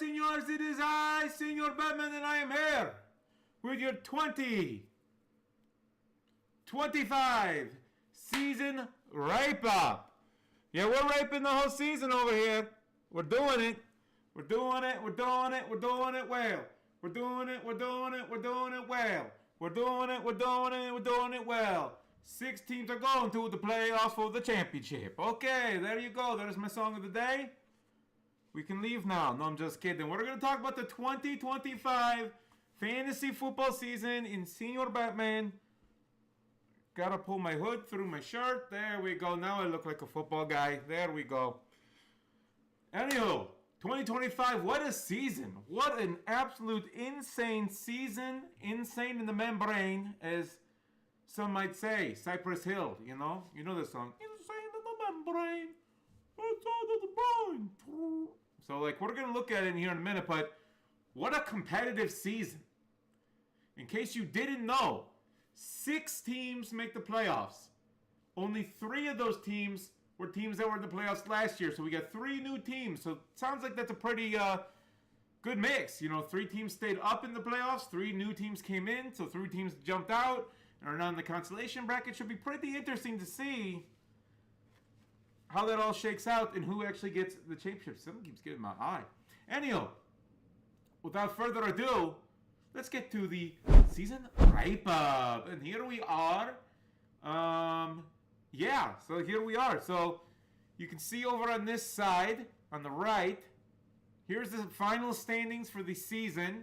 senors, it is I, Senor Batman, and I am here with your 2025 season wrap-up. Yeah, we're raping the whole season over here. We're doing it. We're doing it. We're doing it. We're doing it well. We're doing it. We're doing it. We're doing it well. We're doing it. We're doing it. We're doing it well. 6 teams are going to the playoffs for the championship. Okay, there you go. That is my song of the day. We can leave now. No, I'm just kidding. We're going to talk about the 2025 fantasy football season in Senor Batman. Gotta pull my hood through my shirt. There we go. Now I look like a football guy. There we go. Anywho, 2025, what a season. What an absolute insane season. Insane in the membrane, as some might say. Cypress Hill, you know? You know this song. Insane in the membrane. It's all in the brain. So, like, we're going to look at it here in a minute, but what a competitive season. In case you didn't know, 6 teams make the playoffs. Only 3 of those teams were teams that were in the playoffs last year. So we got 3 new teams. So it sounds like that's a pretty good mix. You know, 3 teams stayed up in the playoffs. 3 new teams came in. So 3 teams jumped out and are now in the consolation bracket. Should be pretty interesting to see how that all shakes out and who actually gets the championship. Something keeps getting my eye. Anyhow, without further ado, let's get to the season wrap-up. And here we are. Yeah, so here we are. So you can see over on this side, on the right, here's the final standings for the season.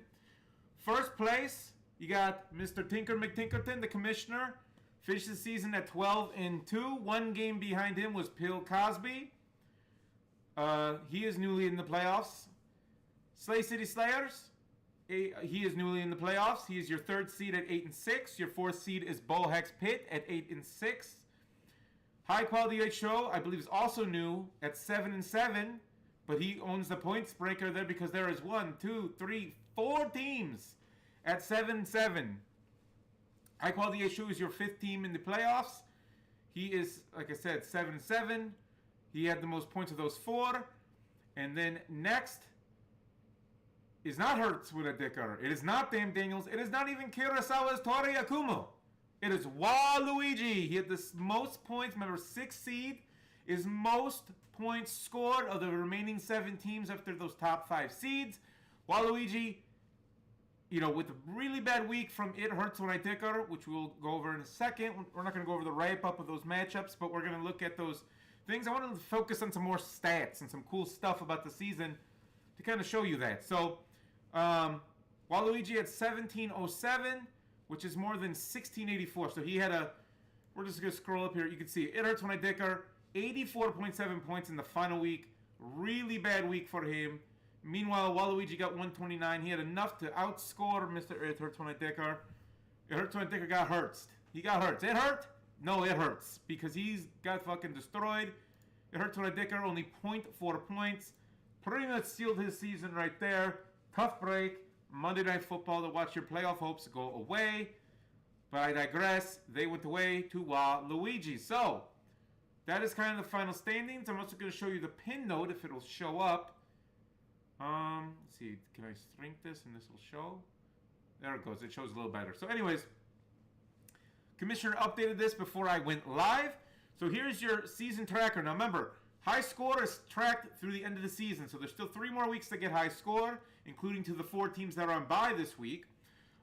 First place, you got Mr. Tinker McTinkerton, the commissioner. Finished the season at 12-2. 1 game behind him was Bill Cosby. He is newly in the playoffs. Slay City Slayers, he is newly in the playoffs. He is your 3rd seed at 8-6. Your 4th seed is Bo Hex Pitt at 8-6. High Quality H Show, I believe, is also new at 7-7. But he owns the points breaker there because there is 1, 2, 3, 4 teams at 7-7. High Quality H Show is your 5th team in the playoffs. He is, like I said, 7-7. He had the most points of those 4. And then next is not Hertz with a dicker. It is not Dame Daniels. It is not even Kurosawa's Tori Akumo. It is Waluigi. He had the most points. Remember, 6th seed is most points scored of the remaining 7 teams after those top 5 seeds. Waluigi, you know, with a really bad week from It Hurts When I Dicker, which we'll go over in a second. We're not going to go over the wrap-up of those matchups, but we're going to look at those things. I want to focus on some more stats and some cool stuff about the season to kind of show you that. So, Waluigi had 1707, which is more than 1684. So he had we're just going to scroll up here. You can see It Hurts When I Dicker, 84.7 points in the final week. Really bad week for him. Meanwhile, Waluigi got 129. He had enough to outscore Mr. It Hurts When I Dicker. It Hurts When I Dicker got hurts. He got hurts. It hurt? No, it hurts. Because he's got fucking destroyed. It Hurts When I Dicker, only 0.4 points. Pretty much sealed his season right there. Tough break. Monday Night Football to watch your playoff hopes go away. But I digress. They went away to Waluigi. So, that is kind of the final standings. I'm also going to show you the pin note if it'll show up. Let's see. Can I shrink this and this will show? There it goes. It shows a little better. So anyways, Commissioner updated this before I went live. So here's your season tracker. Now remember, high score is tracked through the end of the season. So there's still 3 more weeks to get high score, including to the 4 teams that are on bye this week.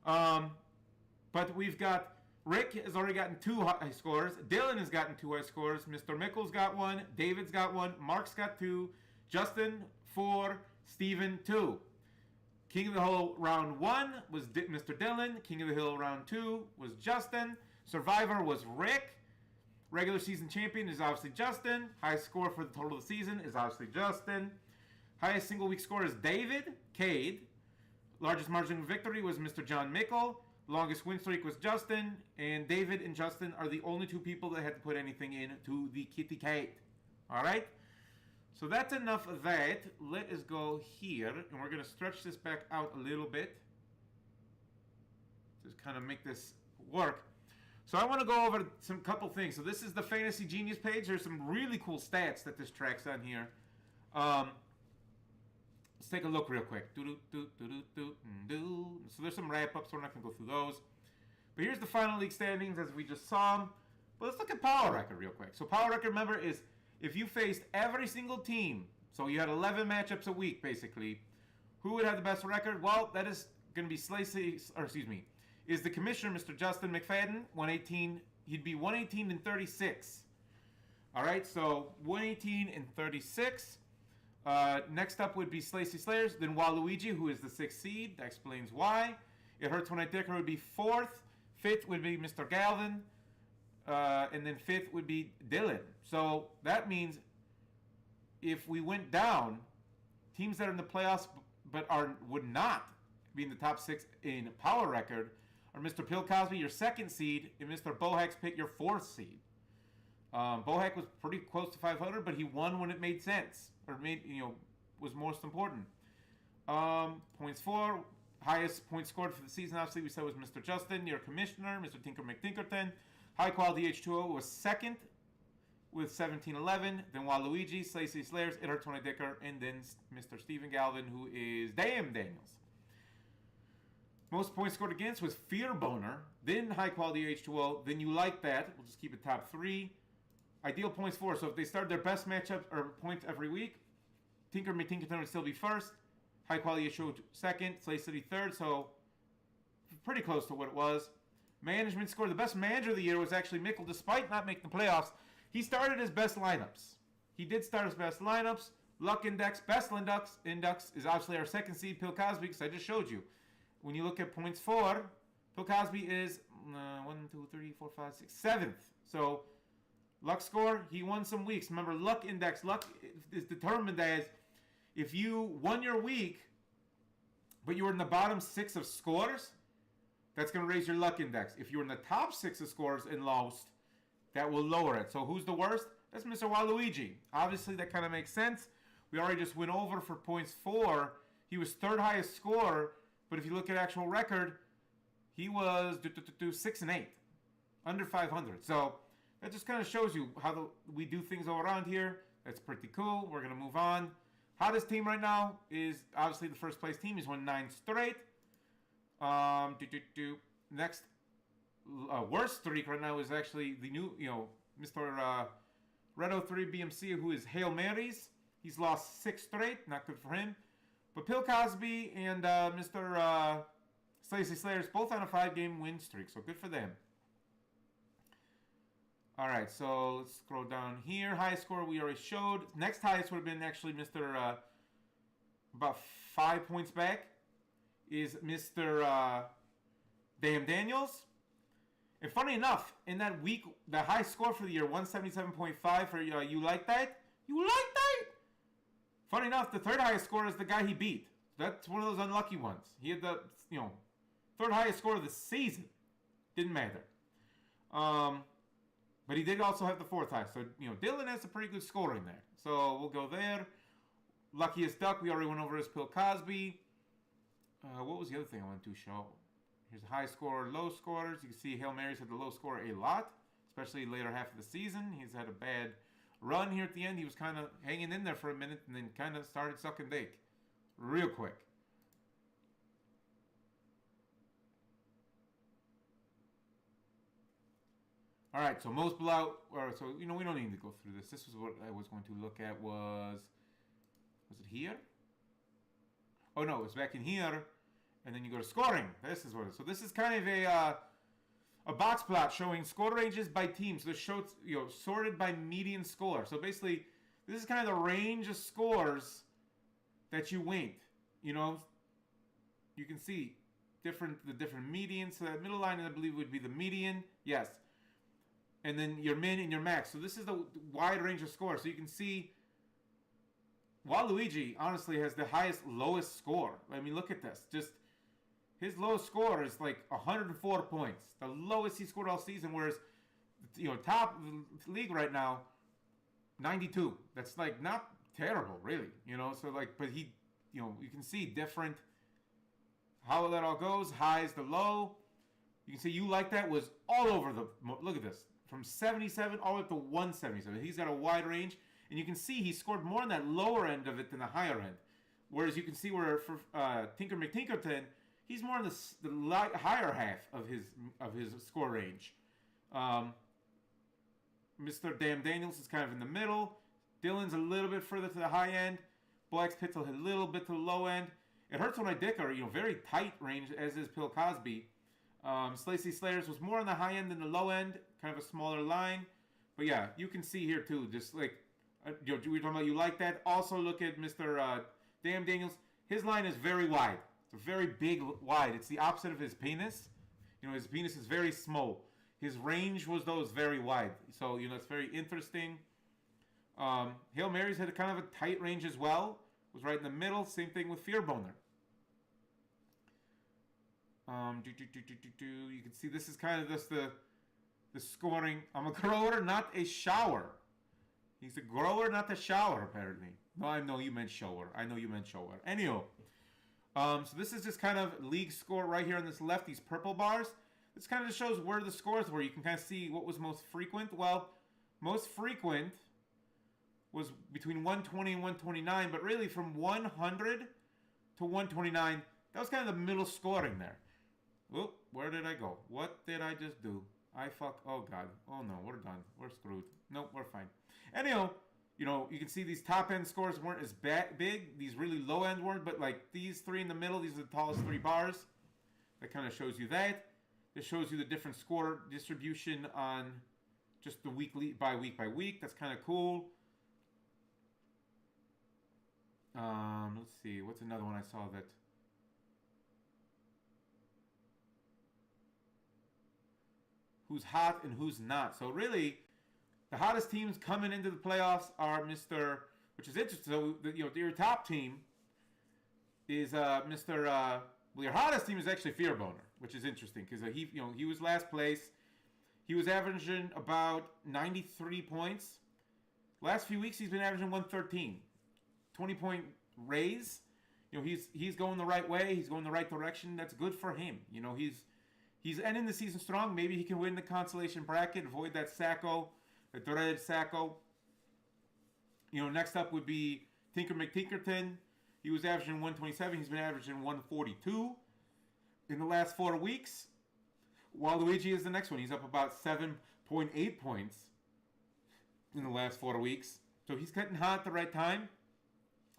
But we've got Rick has already gotten 2 high scores. Dylan has gotten 2 high scores. Mr. Mickles got 1. David's got 1. Mark's got 2. Justin 4. Steven 2. King of the Hill round 1 was Mr. Dylan. King of the Hill round 2 was Justin. Survivor was Rick. Regular season champion is obviously Justin. Highest score for the total of the season is obviously Justin. Highest single week score is David Cade. Largest margin of victory was Mr. John Mickle. Longest win streak was Justin. And David and Justin are the only 2 people that had to put anything in to the Kitty Cat. Alright? So that's enough of that. Let us go here, and we're going to stretch this back out a little bit. Just kind of make this work. So I want to go over some couple things. So this is the Fantasy Genius page. There's some really cool stats that this tracks on here. Let's take a look real quick. So there's some wrap-ups. We're not going to go through those. But here's the final league standings as we just saw them. But let's look at power record real quick. So power record, remember, is if you faced every single team, so you had 11 matchups a week, basically, who would have the best record? Well, that is going to be is the commissioner, Mr. Justin McFadden, 118. He'd be 118 and 36. All right, so 118 and 36. Next up would be Slacy Slayers, then Waluigi, who is the 6th seed. That explains why. It hurts when I Dicker would be 4th. 5th would be Mr. Galvin. And then 5th would be Dylan. So that means if we went down, teams that are in the playoffs but would not be in the top 6 in power record are Mr. Bill Cosby, your 2nd seed, and Mr. Bohack's pick, your 4th seed. Bohack was pretty close to 500, but he won when it made sense, or was most important. Points for, highest points scored for the season, obviously, we said was Mr. Justin, your commissioner, Mr. Tinker McTinkerton. High quality H2O was 2nd with 1711. Then Waluigi, Slacy Slayers, It Hurts When I Dicker, and then Mr. Stephen Galvin, who is Damn Daniels. Most points scored against was Fear Boner, then high quality H2O, then You Like That. We'll just keep it top 3. Ideal points for, so if they start their best matchup or points every week, Tinker McTinkerton would still be 1st. High quality H2O 2nd, Slay City 3rd, so pretty close to what it was. Management score, the best manager of the year was actually Mickle, despite not making the playoffs. He started his best lineups. He did start his best lineups. Luck index, best index is obviously our 2nd seed, Bill Cosby, because I just showed you. When you look at points for, Bill Cosby is 7th. So, luck score, he won some weeks. Remember, luck index, luck is determined as if you won your week, but you were in the bottom 6 of scores, that's going to raise your luck index. If you were in the top 6 of scores and lost, that will lower it. So, who's the worst? That's Mr. Waluigi. Obviously, that kind of makes sense. We already just went over for points for. He was 3rd highest scorer. But if you look at actual record, he was 6 and 8, under 500. So that just kind of shows you how we do things all around here. That's pretty cool. We're going to move on. Hottest team right now is obviously the 1st place team. He's won 9 straight. Next worst streak right now is actually the new, Mr. Red 03 BMC, who is Hail Marys. He's lost 6 straight. Not good for him. But Bill Cosby and Mr. Slacy Slayers both on a 5-game win streak, so good for them. All right, so let's scroll down here. Highest score we already showed. Next highest would have been actually Mr. About 5 points back is Mr. Damn Daniels. And funny enough, in that week, the high score for the year, 177.5 for You Like That? You Like That? Funny enough, the 3rd highest score is the guy he beat. That's one of those unlucky ones. He had the, 3rd highest score of the season. Didn't matter. But he did also have the 4th highest. So, Dylan has a pretty good score in there. So, we'll go there. Luckiest Duck, we already went over as Bill Cosby. What was the other thing I wanted to show? Here's the high score, low scorers. You can see Hail Marys had the low score a lot, especially later half of the season. He's had a bad run here at the end. He was kind of hanging in there for a minute and then kind of started sucking dick real quick. All right, so most blowout, so we don't need to go through this. This was what I was going to look at. Was it here? Oh no, it's back in here, and then you go to scoring. This is what it is. So this is kind of a box plot showing score ranges by teams. So this shows, sorted by median score. So basically, this is kind of the range of scores that you went. You can see the different medians. So that middle line, I believe, would be the median. Yes. And then your min and your max. So this is the wide range of scores. So you can see Waluigi, honestly, has the lowest score. I mean, look at this. Just his lowest score is like 104 points. The lowest he scored all season, whereas, top league right now, 92. That's like not terrible, really. So like, but he, you can see different, how that all goes. Highs to low. You can see You Like That was all over look at this. From 77 all the way up to 177. He's got a wide range. And you can see he scored more on that lower end of it than the higher end. Whereas you can see where for Tinker McTinkerton, he's more in the higher half of his score range. Mr. Damn Daniels is kind of in the middle. Dylan's a little bit further to the high end. Black's Pitts a little bit to the low end. It hurts when I dick are very tight range, as is Bill Cosby. Slacy Slayers was more on the high end than the low end, kind of a smaller line. But yeah, you can see here too, just like we're talking about, you like that. Also look at Mr. Damn Daniels. His line is very wide. It's a very big wide. It's the opposite of his penis. His penis is very small. His range was very wide. So it's very interesting. Hail Marys had kind of a tight range as well. Was right in the middle. Same thing with Fear Boner. You can see this is kind of just the scoring. I'm a grower, not a shower. He's a grower, not a shower, apparently. No, I know you meant shower. Anyhow. So this is just kind of league score right here on this left, these purple bars. This kind of just shows where the scores were. You can kind of see what was most frequent. Well, most frequent was between 120 and 129, but really from 100 to 129, that was kind of the middle scoring there. Whoop, where did I go? What did I just do? Oh God. Oh no, we're done. We're screwed. Nope, we're fine. Anyhow, you can see these top end scores weren't as big. These really low end weren't, but like these three in the middle, these are the tallest three bars. That kind of shows you that. This shows you the different score distribution on just the weekly, by week. That's kind of cool. Let's see. What's another one I saw that... Who's hot and who's not. So really, the hottest teams coming into the playoffs are which is interesting. So your top team is your hottest team is actually Fear Boner, which is interesting because he was last place. He was averaging about 93 points. Last few weeks he's been averaging 113, 20-point raise. He's going the right way. He's going the right direction. That's good for him. He's ending the season strong. Maybe he can win the consolation bracket, avoid that Sacco, the dreaded Sacco. Next up would be Tinker McTinkerton. He was averaging 127. He's been averaging 142 in the last 4 weeks. Waluigi is the next one. He's up about 7.8 points in the last 4 weeks. So he's getting hot at the right time.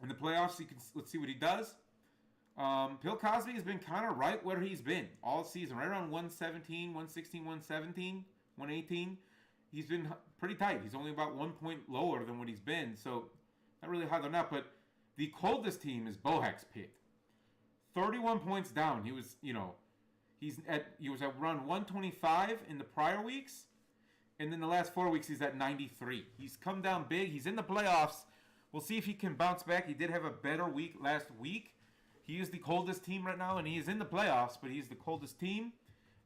In the playoffs, let's see what he does. Bill Cosby has been kind of right where he's been all season, right around 117, 116, 117, 118. He's been pretty tight. He's only about 1 point lower than what he's been, so not really high or not. But the coldest team is Bohac's Pit. 31 points down. He was at around 125 in the prior weeks, and then the last 4 weeks he's at 93. He's come down big. He's in the playoffs. We'll see if he can bounce back. He did have a better week last week. He is the coldest team right now, and he is in the playoffs, but he's the coldest team.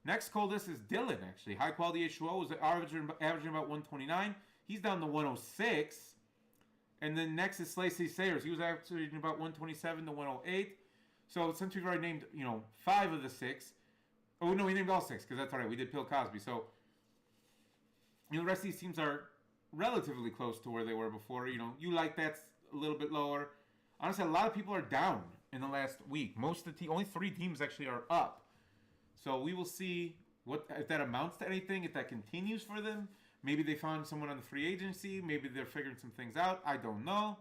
Next coldest is Dylan, actually. High quality H2O was averaging about 129. He's down to 106. And then next is Slacy Sayers. He was averaging about 127 to 108. So since we've already named, 5 of the 6. Oh, no, we named all 6, because that's all right. We did Bill Cosby. So, the rest of these teams are relatively close to where they were before. You like that's a little bit lower. Honestly, a lot of people are down in the last week. Most of the only 3 teams actually are up. So we will see if that amounts to anything, if that continues for them. Maybe they found someone on the free agency. Maybe they're figuring some things out. I don't know.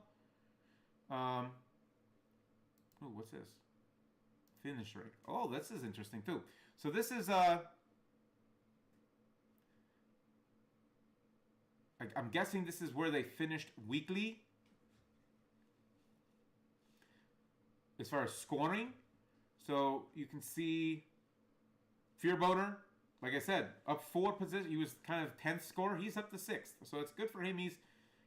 What's this? Finish rate. Oh, this is interesting too. So this is I'm guessing this is where they finished weekly as far as scoring. So you can see Fear Boner, like I said, up 4 positions. He was kind of 10th scorer. He's up to 6th. So it's good for him. He's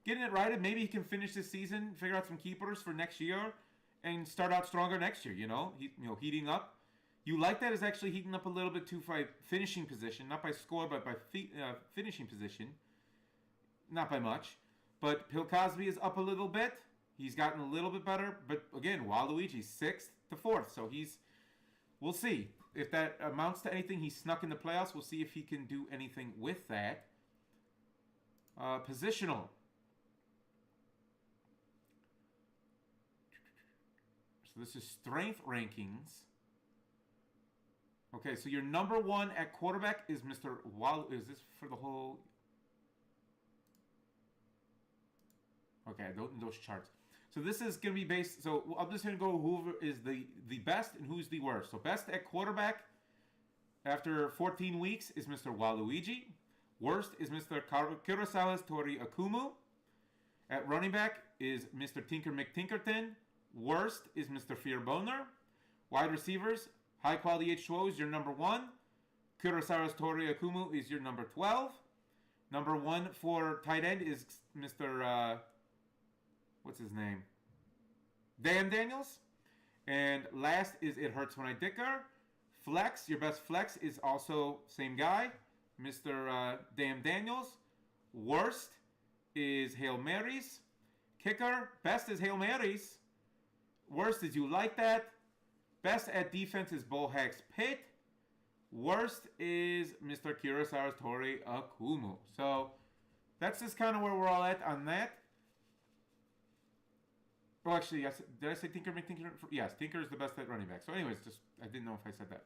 getting it right. And maybe he can finish this season, figure out some keepers for next year, and start out stronger next year, heating up. You like that is actually heating up a little bit too by finishing position, not by score, but by finishing position. Not by much. But Bill Cosby is up a little bit. He's gotten a little bit better. But again, Waluigi, 6th to 4th. So we'll see. If that amounts to anything, he snuck in the playoffs. We'll see if he can do anything with that. Positional. So this is strength rankings. Okay, so your number 1 at quarterback is Mr. Wal. Is this for the whole? Okay, those charts. So this is going to be based. So I'm just going to go whoever is the best and who's the worst. So best at quarterback after 14 weeks is Mr. Waluigi. Worst is Mr. Kurosawa's Tori Akumu. At running back is Mr. Tinker McTinkerton. Worst is Mr. Fear Boner. Wide receivers, High Quality H2O is your number 1. Kurosawa's Tori Akumu is your number 12. Number 1 for tight end is Mr. What's his name? Dan Daniels. And last is It Hurts When I Dicker. Flex, your best flex is also same guy, Mr. Dan Daniels. Worst is Hail Marys. Kicker, best is Hail Marys. Worst is You Like That. Best at defense is Bohack's Pit. Worst is Mr. Kurosawa's Tori Akumu. So that's just kind of where we're all at on that. Oh, actually, yes. Did I say Tinker McTinker? Yes, Tinker is the best at running back. So anyways, just I didn't know if I said that.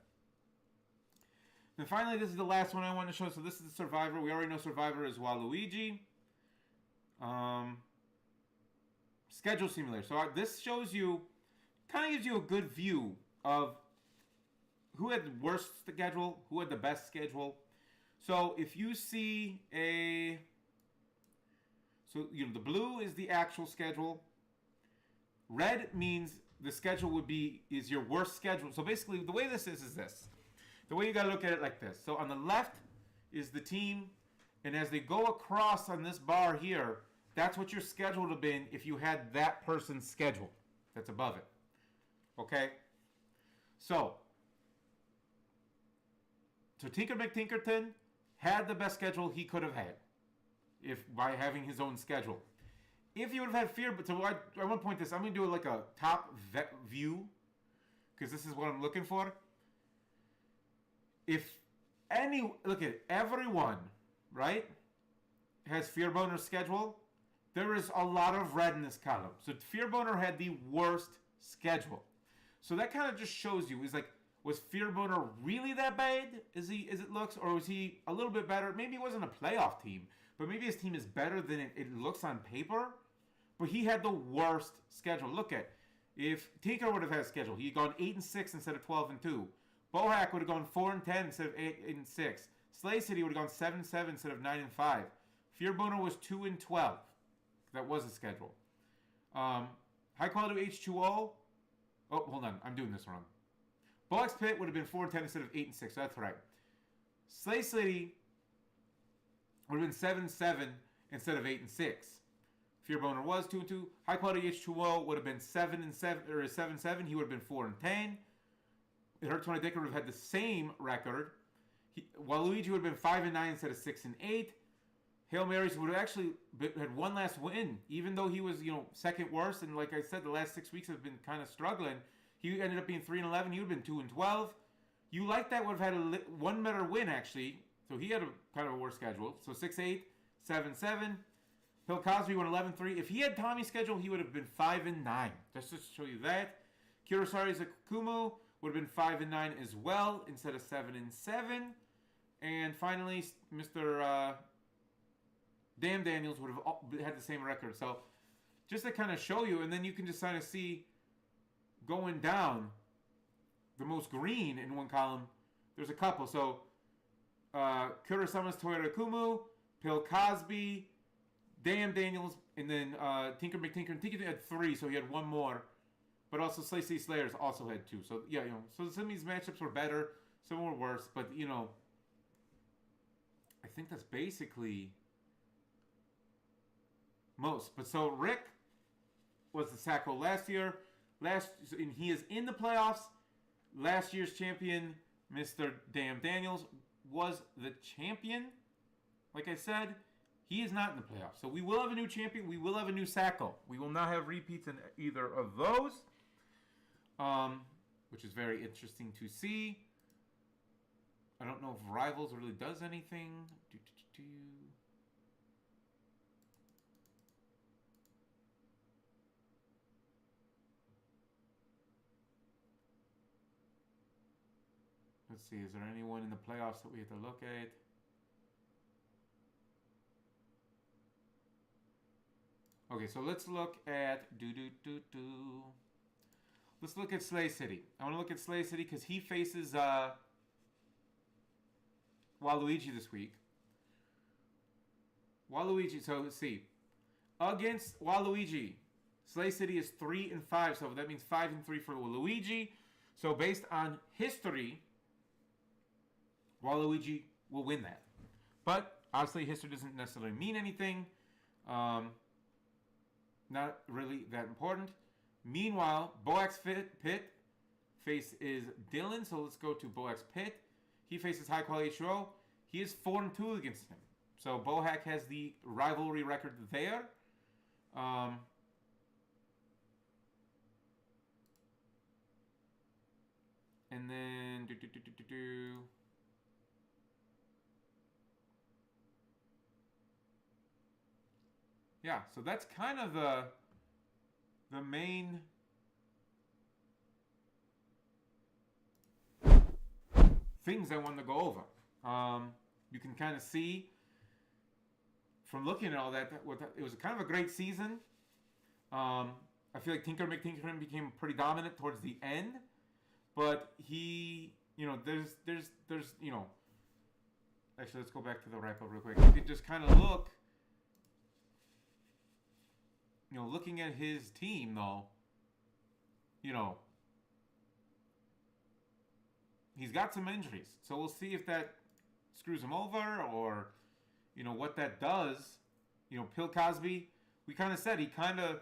Then finally, this is the last one I want to show. So this is the Survivor. We already know Survivor is Waluigi. Schedule simulator. So this shows you, kind of gives you a good view of who had the worst schedule, who had the best schedule. So if you see the blue is the actual schedule. Red means the schedule is your worst schedule. So basically, the way this is this. The way you got to look at it like this. So on the left is the team, and as they go across on this bar here, that's what your schedule would have been if you had that person's schedule that's above it. Okay? So Tinker McTinkerton had the best schedule he could have had by having his own schedule. If you would have had Fear, but so I want to point this. I'm going to do like a top view because this is what I'm looking for. Look at it, everyone, right, has Fear Boner's schedule. There is a lot of red in this column. So Fear Boner had the worst schedule. So that kind of just shows you, was Fear Boner really that bad as it looks, or was he a little bit better? Maybe he wasn't a playoff team, but maybe his team is better than it looks on paper. But he had the worst schedule. Look at, if Tinker would have had a schedule, he'd gone 8-6 instead of 12-2. Bohack would have gone 4-10 instead of 8-6. Slay City would have gone 7-7 instead of 9-5. Fear Boner was 2-12. That was a schedule. High Quality H2O. Oh, hold on, I'm doing this wrong. Bohack's Pit would have been 4-10 instead of 8-6. So that's right. Slay City would have been 7-7 instead of 8-6. Fear Boner was 2-2. High Quality H2O would have been 7-7 or 7-7. He would have been 4-10. It Hurts When I Dicker would have had the same record. Waluigi would have been 5-9 instead of 6-8. Hail Marys would have actually had one last win, even though he was second worst. And like I said, the last 6 weeks have been kind of struggling. He ended up being 3-11. He would have been 2-12. You Like That would have had one better win actually. So he had a kind of a worse schedule. So 6-8, 7-7. Bill Cosby went 11-3. If he had Tommy's schedule, he would have been 5-9. Just to show you that. Kurosawa's Akumu would have been 5-9 as well instead of 7-7. And finally, Mr. Dan Daniels would have had the same record. So just to kind of show you, and then you can just kind of see going down the most green in one column. There's a couple. So Kurosawa's Toyota Kumu, Bill Cosby, Dan Daniels, and then Tinker McTinker. Tinker had 3, so he had one more. But also Slay City Slayers also had 2. So yeah, so some of these matchups were better, some were worse. But I think that's basically most. But so Rick was the Sacco last year. And he is in the playoffs. Last year's champion, Mr. Dan Daniels, was the champion. Like I said, he is not in the playoffs. So we will have a new champion. We will have a new Sacco. We will not have repeats in either of those. Which is very interesting to see. I don't know if Rivals really does anything. Let's see. Is there anyone in the playoffs that we have to look at? Okay, so let's look at Let's look at Slay City. I want to look at Slay City because he faces Waluigi this week. Waluigi. So let's see. Against Waluigi, Slay City is 3-5. So that means 5-3 for Waluigi. So based on history, Waluigi will win that. But obviously, history doesn't necessarily mean anything. Not really that important. Meanwhile, Boax Pit faces Dylan. So let's go to Boax Pit. He faces High Quality H2O. He is 4-2 against him. So Bohack has the rivalry record there. And then yeah, so that's kind of the main things I wanted to go over. You can kind of see from looking at all that, it was kind of a great season. I feel like Tinker McTinkerman became pretty dominant towards the end, but he, there's, actually, let's go back to the wrap up real quick. You can just kind of look, looking at his team though, he's got some injuries, so we'll see if that screws him over or, what that does. Bill Cosby, we kind of said he kind of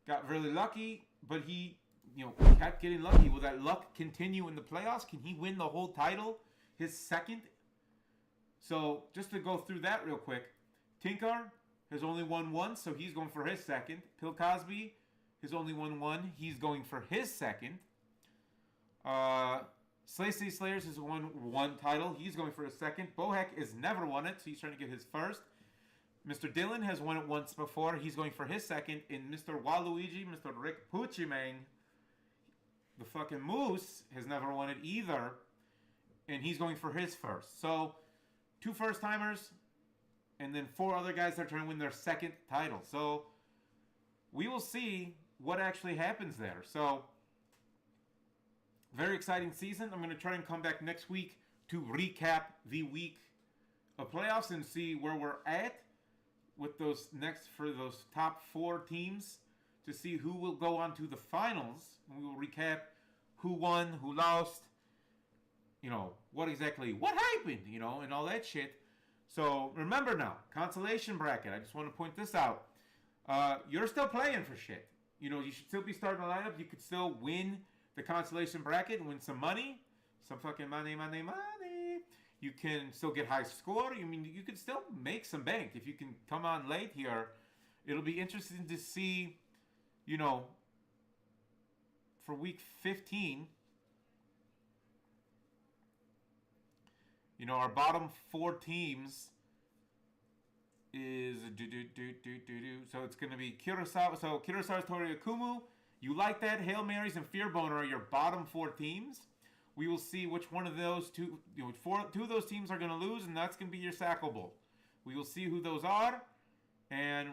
got really lucky, but he, kept getting lucky. Will that luck continue in the playoffs? Can he win the whole title, his second? So just to go through that real quick, Tinker has only won once, so he's going for his second. Bill Cosby has only won one. He's going for his second. Slay City Slayers has won one title. He's going for his second. Bohack has never won it, so he's trying to get his first. Mr. Dylan has won it once before. He's going for his second. And Mr. Waluigi, Mr. Rick Pucciman, the fucking Moose, has never won it either. And he's going for his first. So, 2 first-timers, and then 4 other guys that are trying to win their second title. So, we will see what actually happens there. So, very exciting season. I'm going to try and come back next week to recap the week of playoffs and see where we're at with those top 4 teams to see who will go on to the finals. And we will recap who won, who lost, what happened, and all that shit. So remember now, consolation bracket. I just want to point this out. You're still playing for shit. You should still be starting a lineup. You could still win the consolation bracket and win some money. Some fucking money. You can still get high score. You can still make some bank if you can come on late here. It'll be interesting to see, for week 15, our bottom 4 teams is so it's going to be Kurosawa. So Kurosawa's Toriyakumu. You like that? Hail Marys and Fear Boner are your bottom 4 teams. We will see which one of those two, 2 of those teams are going to lose, and that's going to be your Sacco Bowl. We will see who those are, and,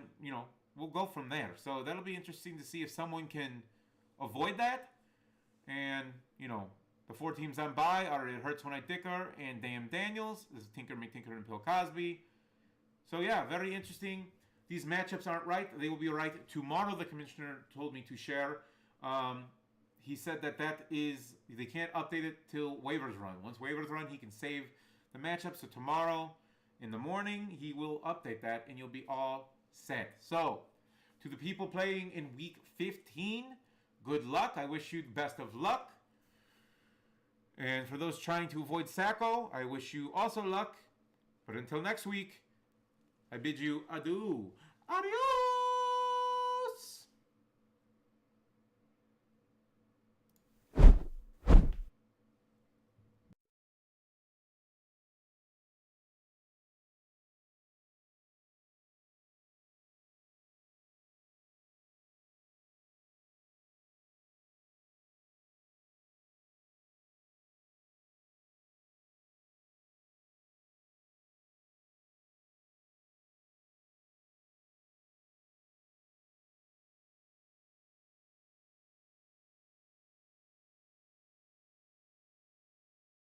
we'll go from there. So that'll be interesting to see if someone can avoid that. And, the 4 teams I'm by are It Hurts When I Dicker and Damn Daniels. This is Tinker McTinker and Bill Cosby. So, yeah, very interesting. These matchups aren't right. They will be right tomorrow, the commissioner told me to share. He said that they can't update it till waivers run. Once waivers run, he can save the matchup. So tomorrow in the morning, he will update that, and you'll be all set. So, to the people playing in week 15, good luck. I wish you the best of luck. And for those trying to avoid Sacco, I wish you also luck. But until next week, I bid you adieu. Adieu!